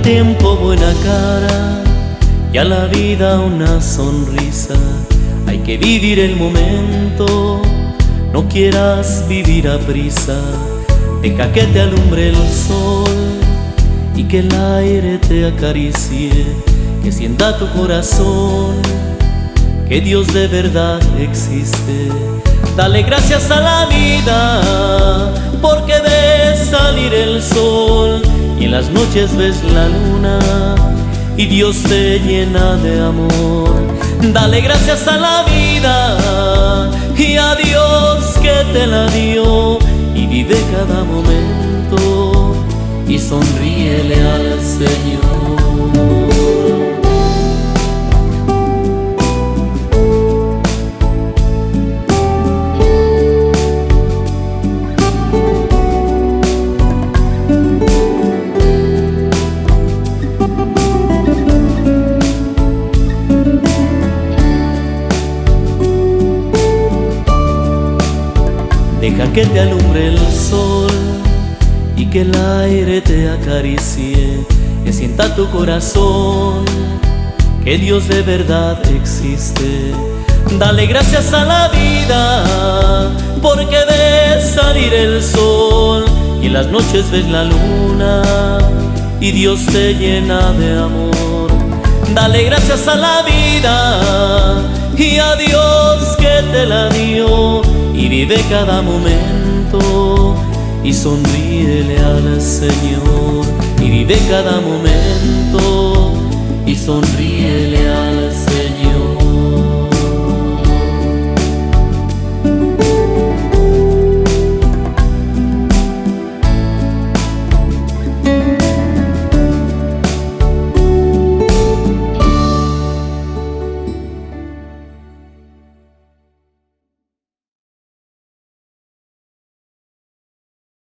tiempo buena cara y a la vida una sonrisa. Hay que vivir el momento, no quieras vivir a prisa. Deja que te alumbre el sol y que el aire te acaricie, que sienta tu corazón que Dios de verdad existe. Dale gracias a la vida porque ves salir el sol y en las noches ves la luna y Dios te llena de amor. Dale gracias a la vida y a Dios que te la dio, y vive cada momento y sonríele al Señor. Deja que te alumbre el sol y que el aire te acaricie, que sienta tu corazón que Dios de verdad existe. Dale gracias a la vida porque ves salir el sol y en las noches ves la luna y Dios te llena de amor. Dale gracias a la vida y a Dios que te la dio, y vive cada momento y sonríele al Señor. Y vive cada momento y sonríele al Señor.